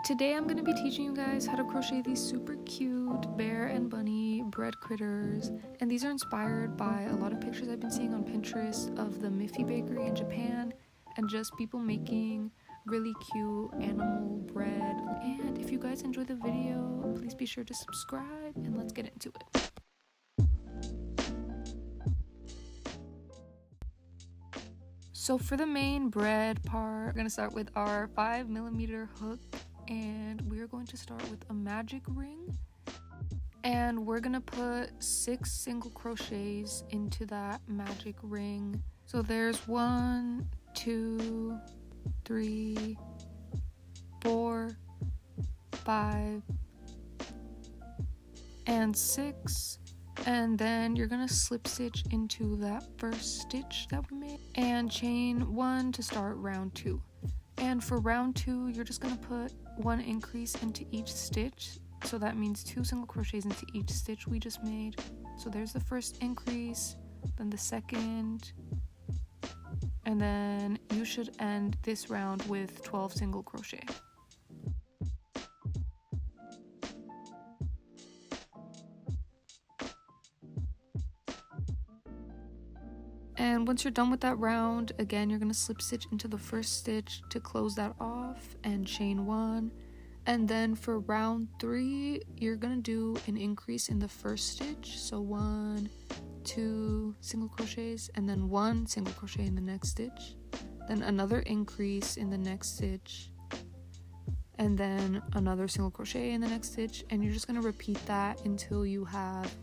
Today I'm going to be teaching you guys how to crochet these super cute bear and bunny bread critters, and these are inspired by a lot of pictures I've been seeing on Pinterest of the Miffy bakery in Japan and just people making really cute animal bread. And if you guys enjoy the video, please be sure to subscribe and let's get into it. So for the main bread part, we're going to start with our 5mm hook, and we're going to start with a magic ring, and we're going to put 6 single crochets into that magic ring. So there's 1, 2, 3, 4, 5, and 6. And then you're gonna slip stitch into that first stitch that we made and chain 1 to start round 2. And for round 2, you're just gonna put 1 increase into each stitch, so that means 2 single crochets into each stitch we just made. So there's the first increase, then the second, and then you should end this round with 12 single crochet. And once you're done with that round, again, you're going to slip stitch into the first stitch to close that off and chain 1. And then for round 3, you're going to do an increase in the first stitch. So 1, 2 single crochets, and then 1 single crochet in the next stitch. Then another increase in the next stitch, and then another single crochet in the next stitch. And you're just going to repeat that until you have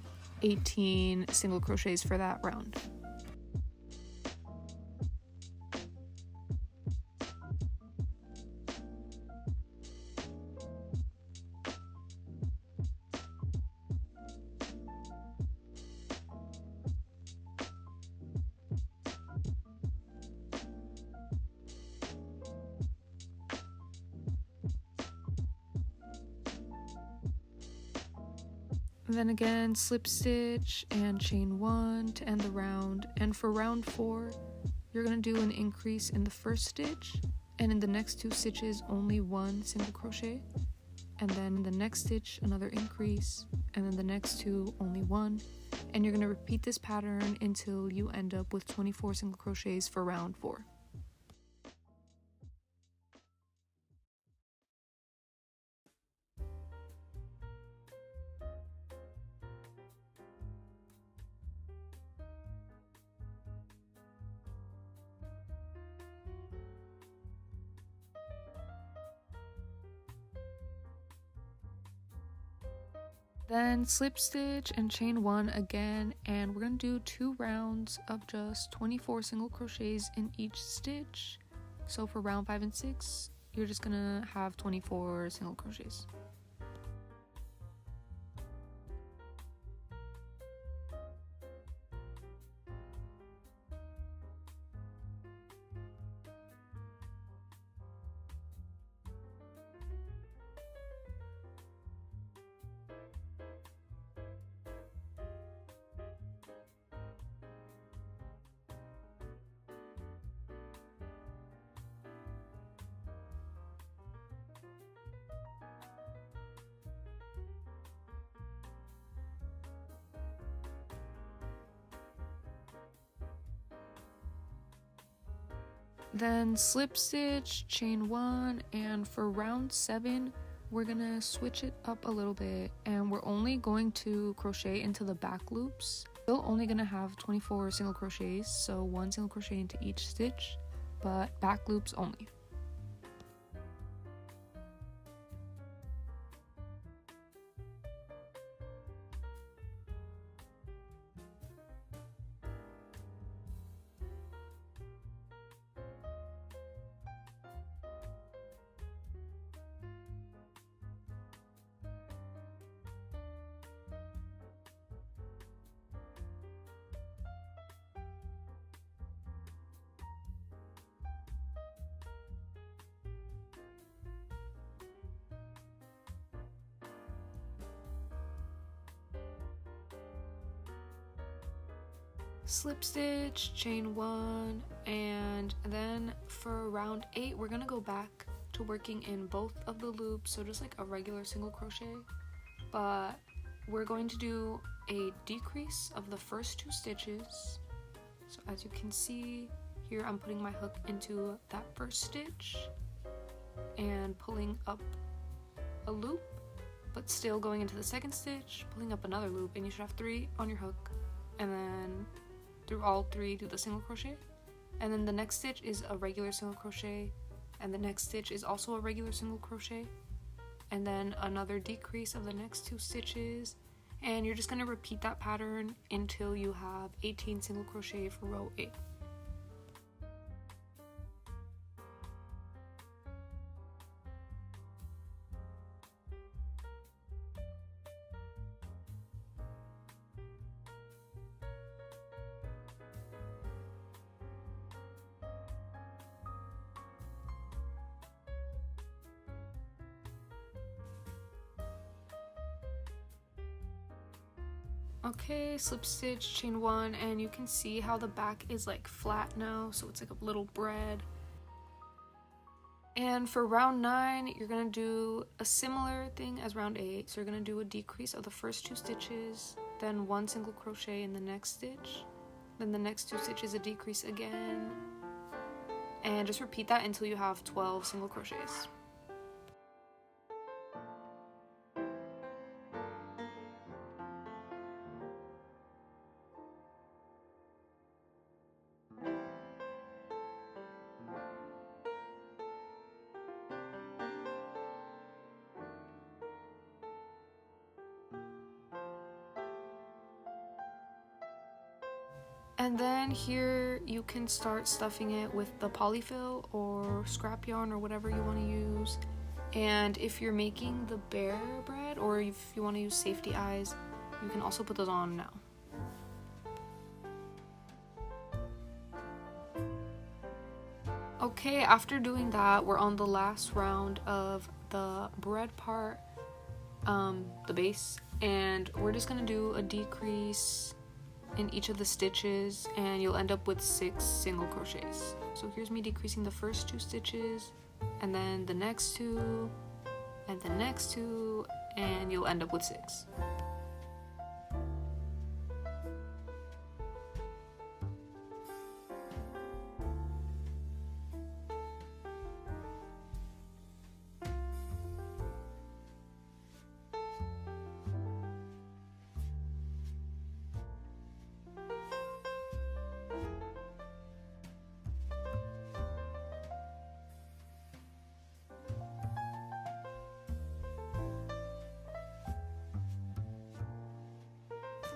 18 single crochets for that round. And then again, slip stitch and chain 1 to end the round. And for round 4, you're going to do an increase in the first stitch, and in the next 2 stitches only 1 single crochet, and then in the next stitch another increase, and then the next 2 only 1. And you're going to repeat this pattern until you end up with 24 single crochets for round 4. Then slip stitch and chain 1 again, and we're going to do 2 rounds of just 24 single crochets in each stitch. So for round 5 and 6, you're just going to have 24 single crochets. Then slip stitch, chain 1, and for round 7, we're gonna switch it up a little bit, and we're only going to crochet into the back loops. Still only gonna have 24 single crochets, so 1 single crochet into each stitch, but back loops only. Slip stitch, chain 1, and then for round 8 we're gonna go back to working in both of the loops, so just like a regular single crochet, but we're going to do a decrease of the first 2 stitches. So as you can see here, I'm putting my hook into that first stitch and pulling up a loop, but still going into the second stitch, pulling up another loop, and you should have 3 on your hook, and then through all 3 do the single crochet, and then the next stitch is a regular single crochet, and the next stitch is also a regular single crochet, and then another decrease of the next 2 stitches, and you're just going to repeat that pattern until you have 18 single crochet for row 8. Okay, slip stitch, chain 1, and you can see how the back is like flat now, so it's like a little bread. And for round 9, you're gonna do a similar thing as round 8. So you're gonna do a decrease of the first 2 stitches, then 1 single crochet in the next stitch, then the next 2 stitches a decrease again, and just repeat that until you have 12 single crochets. And then here you can start stuffing it with the polyfill or scrap yarn or whatever you want to use. And if you're making the bear bread, or if you want to use safety eyes, you can also put those on now. Okay, after doing that, we're on the last round of the bread part, the base, and we're just gonna do a decrease in each of the stitches, and you'll end up with 6 single crochets. So here's me decreasing the first 2 stitches, and then the next 2, and the next 2, and you'll end up with 6.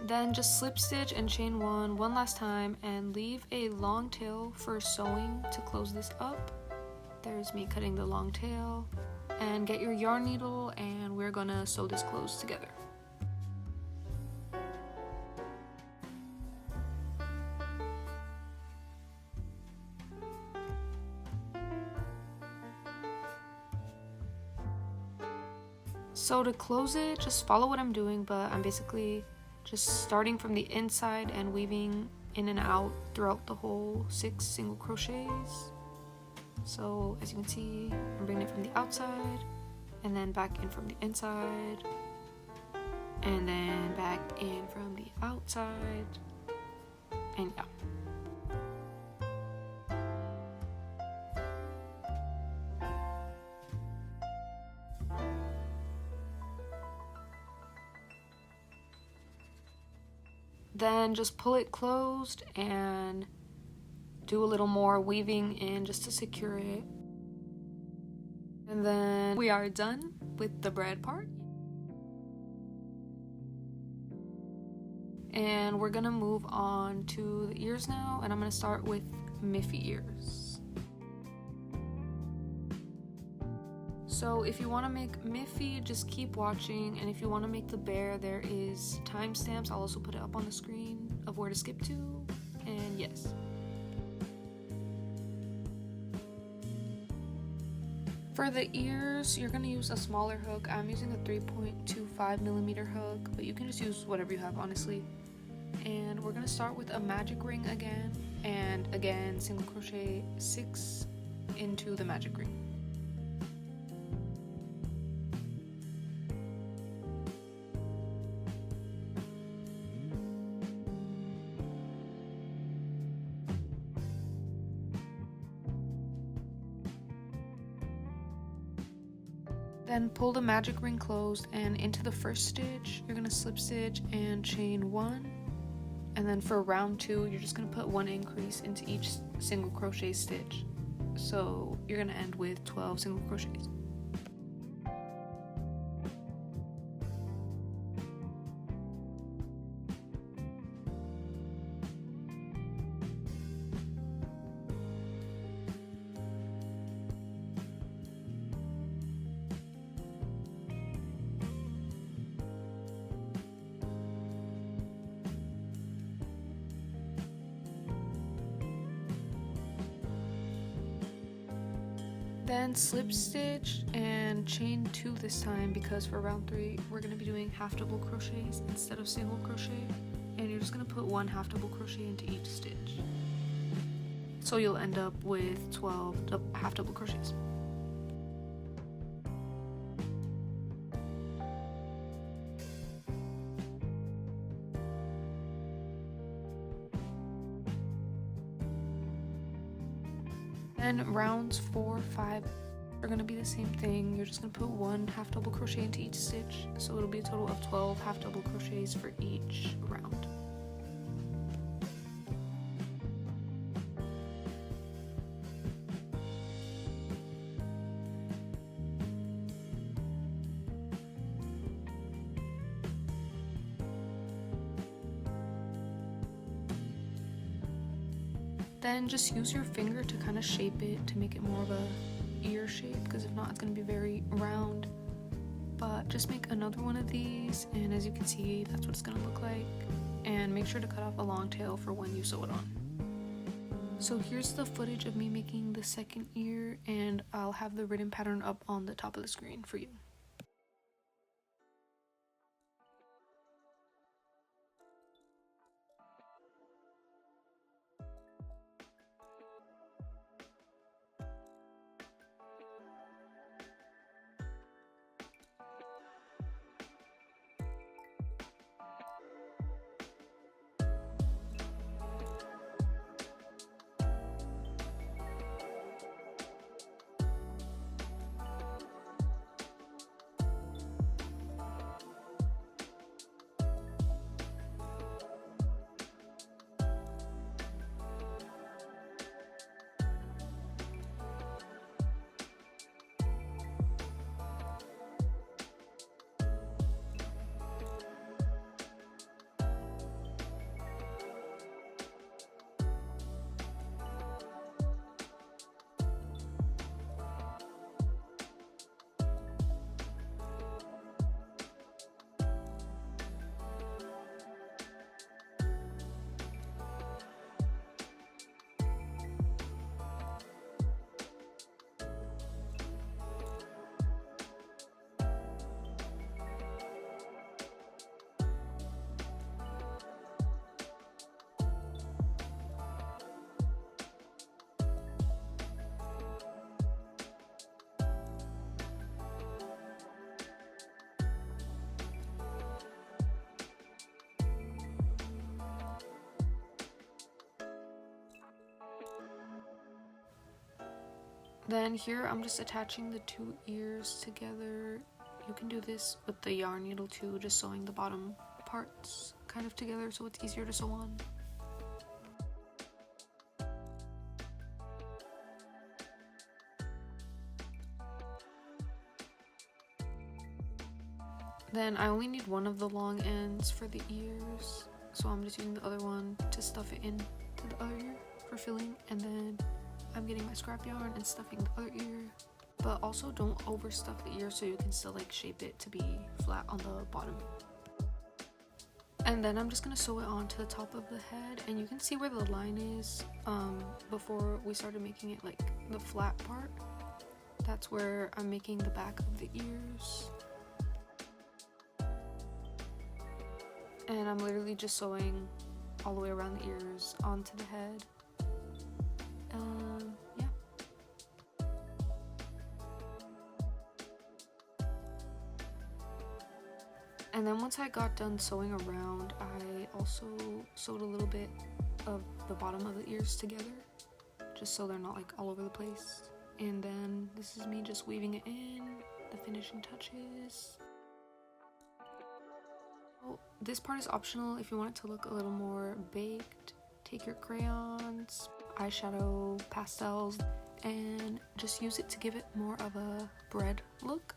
Then just slip stitch and chain 1 one last time and leave a long tail for sewing to close this up. There's me cutting the long tail, and get your yarn needle and we're gonna sew this closed together. So to close it, just follow what I'm doing, but I'm basically just starting from the inside and weaving in and out throughout the whole 6 single crochets. So as you can see, I'm bringing it from the outside and then back in from the inside and then back in from the outside, and yeah. Then just pull it closed and do a little more weaving in just to secure it. And then we are done with the bread part. And we're gonna move on to the ears now, and I'm gonna start with Miffy ears. So if you want to make Miffy, just keep watching, and if you want to make the bear, there is timestamps. I'll also put it up on the screen of where to skip to, and yes. For the ears, you're going to use a smaller hook. I'm using a 3.25mm hook, but you can just use whatever you have, honestly. And we're going to start with a magic ring again, and again single crochet 6 into the magic ring. Then pull the magic ring closed, and into the first stitch you're gonna slip stitch and chain 1, and then for round 2 you're just gonna put 1 increase into each single crochet stitch, so you're gonna end with 12 single crochets. Then slip stitch and chain 2 this time, because for round 3 we're going to be doing half double crochets instead of single crochet, and you're just going to put 1 half double crochet into each stitch, so you'll end up with 12 half double crochets. Then rounds 4, 5 are going to be the same thing. You're just going to put 1 half double crochet into each stitch, so it'll be a total of 12 half double crochets for each round. Then just use your finger to kind of shape it to make it more of a ear shape, because if not it's going to be very round. But just make another one of these, and as you can see that's what it's going to look like, and make sure to cut off a long tail for when you sew it on. So here's the footage of me making the second ear, and I'll have the written pattern up on the top of the screen for you. Then here I'm just attaching the 2 ears together. You can do this with the yarn needle too, just sewing the bottom parts kind of together so it's easier to sew on. Then I only need one of the long ends for the ears, so I'm just using the other one to stuff it into the other ear for filling, and then I'm getting my scrap yarn and stuffing the other ear. But also don't overstuff the ear, so you can still like shape it to be flat on the bottom. And then I'm just gonna sew it onto the top of the head, and you can see where the line is before we started making it like the flat part. That's where I'm making the back of the ears. And I'm literally just sewing all the way around the ears onto the head. Yeah. And then once I got done sewing around, I also sewed a little bit of the bottom of the ears together, just so they're not like all over the place. And then this is me just weaving it in the finishing touches. Oh, this part is optional if you want it to look a little more baked. Take your crayons, eyeshadow, pastels, and just use it to give it more of a bread look.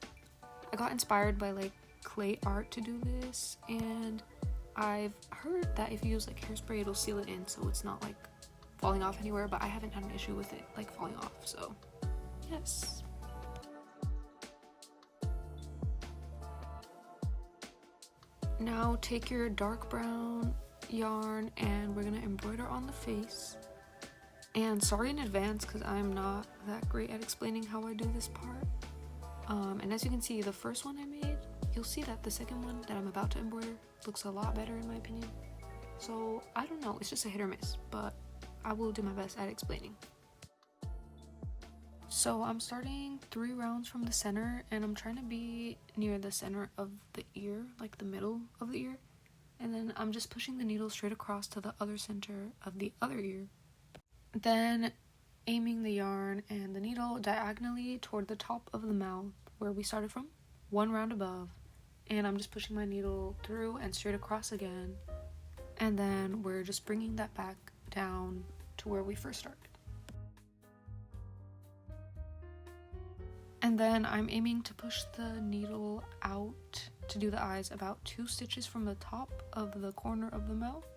I got inspired by like clay art to do this, and I've heard that if you use like hairspray it'll seal it in so it's not like falling off anywhere, but I haven't had an issue with it like falling off, so yes. Now take your dark brown yarn and we're gonna embroider on the face. And sorry in advance because I'm not that great at explaining how I do this part. And as you can see, the first one I made, you'll see that the second one that I'm about to embroider looks a lot better in my opinion. So I don't know, it's just a hit or miss, but I will do my best at explaining. So I'm starting 3 rounds from the center, and I'm trying to be near the center of the ear, like the middle of the ear. And then I'm just pushing the needle straight across to the other center of the other ear. Then aiming the yarn and the needle diagonally toward the top of the mouth where we started from, 1 round above. And I'm just pushing my needle through and straight across again. And then we're just bringing that back down to where we first started. And then I'm aiming to push the needle out to do the eyes about 2 stitches from the top of the corner of the mouth.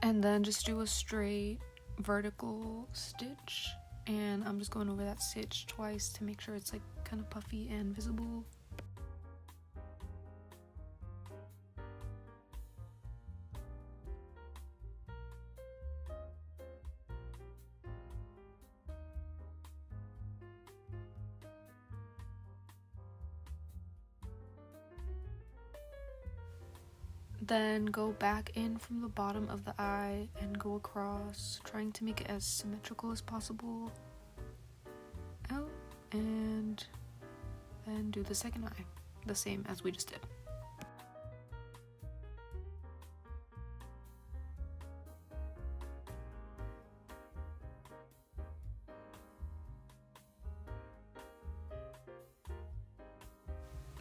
And then just do a straight vertical stitch. And I'm just going over that stitch twice to make sure it's like kind of puffy and visible. Then go back in from the bottom of the eye and go across, trying to make it as symmetrical as possible. Out, and then do the second eye, the same as we just did.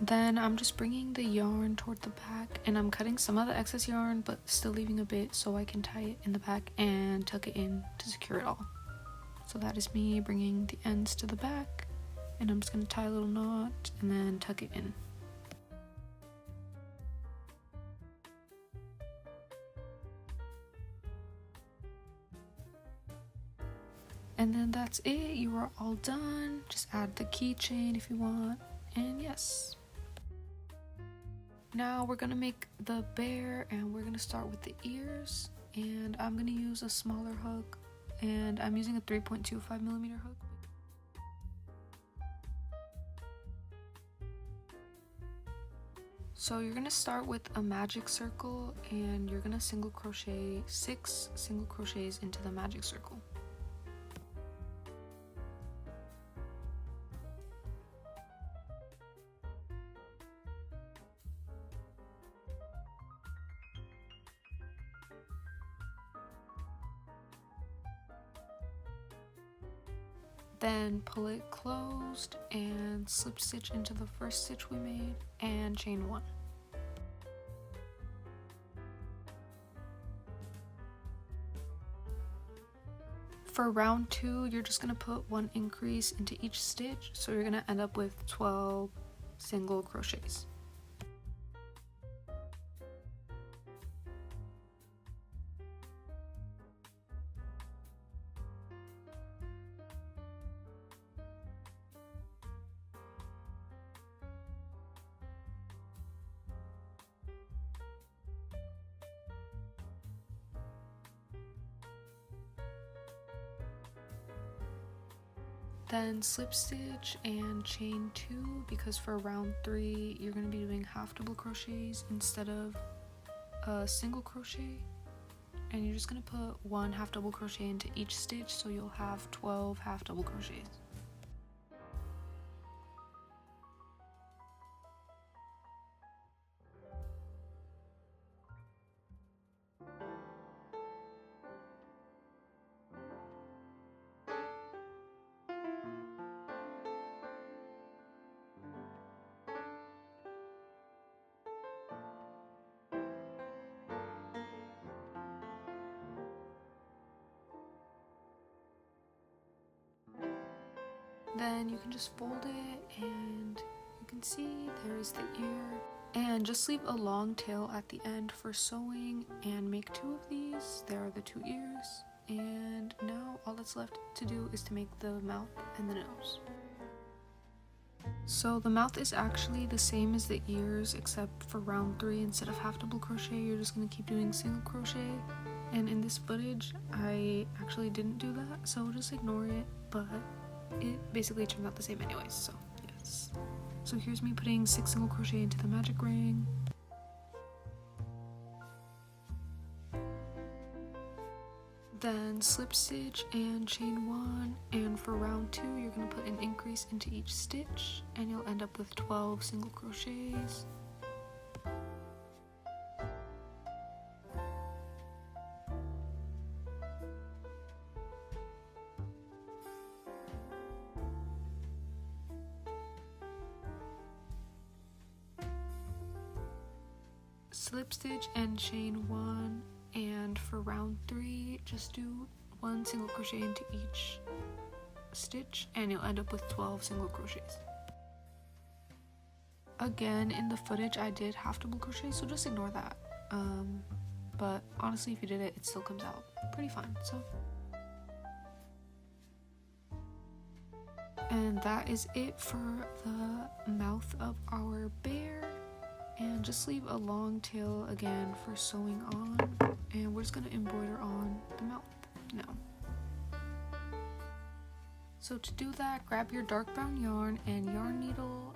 Then I'm just bringing the yarn toward the back, and I'm cutting some of the excess yarn but still leaving a bit so I can tie it in the back and tuck it in to secure it all. So that is me bringing the ends to the back, and I'm just going to tie a little knot and then tuck it in. And then that's it, you are all done. Just add the keychain if you want, and yes. Now we're gonna make the bear, and we're gonna start with the ears, and I'm gonna use a smaller hook, and I'm using a 3.25mm hook. So you're gonna start with a magic circle, and you're gonna single crochet 6 single crochets into the magic circle. Then pull it closed and slip stitch into the first stitch we made and chain 1. For round 2, you're just going to put 1 increase into each stitch, so you're going to end up with 12 single crochets. Then slip stitch and chain 2, because for round 3 you're going to be doing half double crochets instead of a single crochet, and you're just going to put 1 half double crochet into each stitch, so you'll have 12 half double crochets. Then you can just fold it and you can see there's the ear. And just leave a long tail at the end for sewing and make 2 of these. There are the 2 ears. And now all that's left to do is to make the mouth and the nose. So the mouth is actually the same as the ears, except for round 3, instead of half double crochet, you're just going to keep doing single crochet. And in this footage, I actually didn't do that, so just ignore it, but it basically turned out the same anyways, so yes. So here's me putting 6 single crochet into the magic ring. Then slip stitch and chain 1, and for round 2 you're going to put an increase into each stitch and you'll end up with 12 single crochets. Slip stitch and chain 1, and for round 3 just do 1 single crochet into each stitch and you'll end up with 12 single crochets. Again, in the footage I did half double crochet, so just ignore that, but honestly if you did it, it still comes out pretty fine. So, and that is it for the mouth of our bear. And just leave a long tail again for sewing on, and we're just going to embroider on the mouth now. So to do that, grab your dark brown yarn and yarn needle.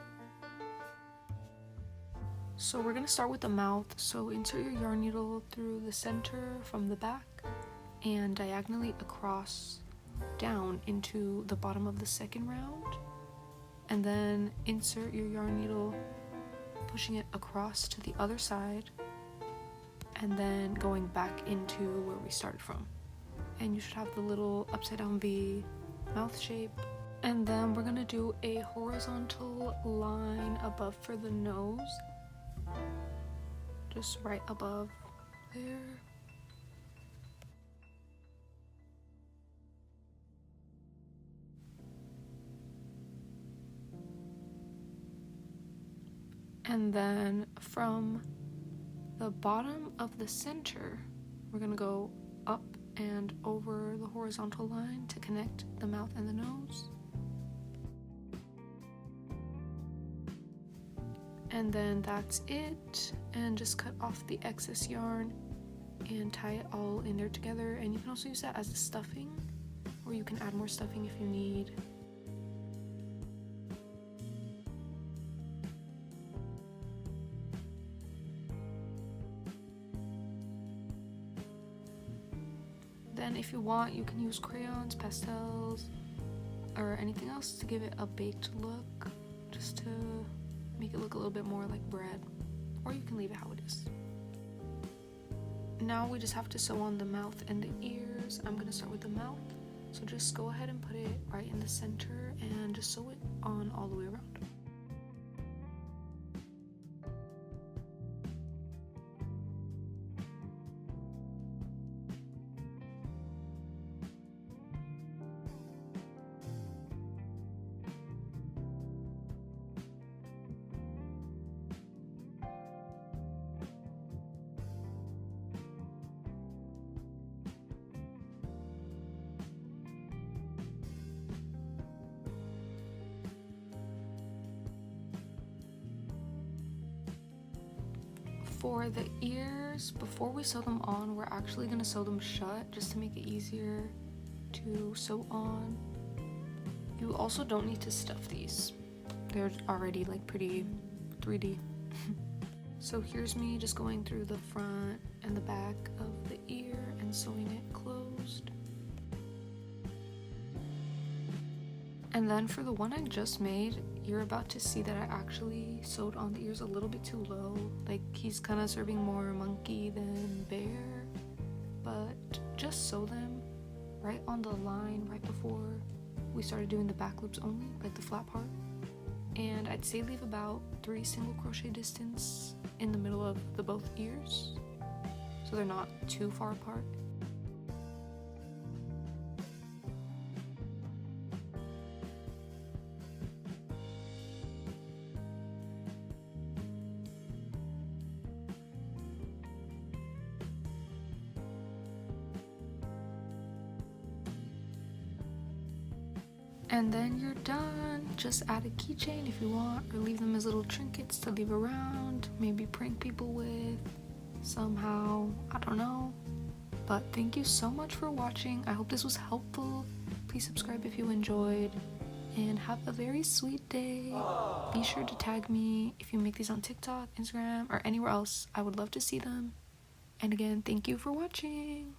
So we're going to start with the mouth, so insert your yarn needle through the center from the back and diagonally across down into the bottom of the second round, and then insert your yarn needle pushing it across to the other side and then going back into where we started from, and you should have the little upside down V mouth shape. And then we're gonna do a horizontal line above for the nose, just right above there. And then from the bottom of the center, we're gonna go up and over the horizontal line to connect the mouth and the nose. And then that's it, and just cut off the excess yarn and tie it all in there together. And you can also use that as a stuffing, or you can add more stuffing if you need. Then if you want, you can use crayons, pastels, or anything else to give it a baked look, just to make it look a little bit more like bread, or you can leave it how it is. Now we just have to sew on the mouth and the ears. I'm going to start with the mouth, so just go ahead and put it right in the center and just sew it on all the way around. For the ears, before we sew them on, we're actually going to sew them shut just to make it easier to sew on. You also don't need to stuff these. They're already like pretty 3D. So here's me just going through the front and the back of the ear and sewing it closed. And then for the one I just made, you're about to see that I actually sewed on the ears a little bit too low. Like, he's kind of serving more monkey than bear, but just sew them right on the line right before we started doing the back loops only, like the flat part. And I'd say leave about 3 single crochet distance in the middle of the both ears, so they're not too far apart. And then you're done. Just add a keychain if you want, or leave them as little trinkets to leave around, maybe prank people with somehow, I don't know. But thank you so much for watching. I hope this was helpful. Please subscribe if you enjoyed, and have a very sweet day. Be sure to tag me if you make these on TikTok, Instagram, or anywhere else. I would love to see them. And again, thank you for watching.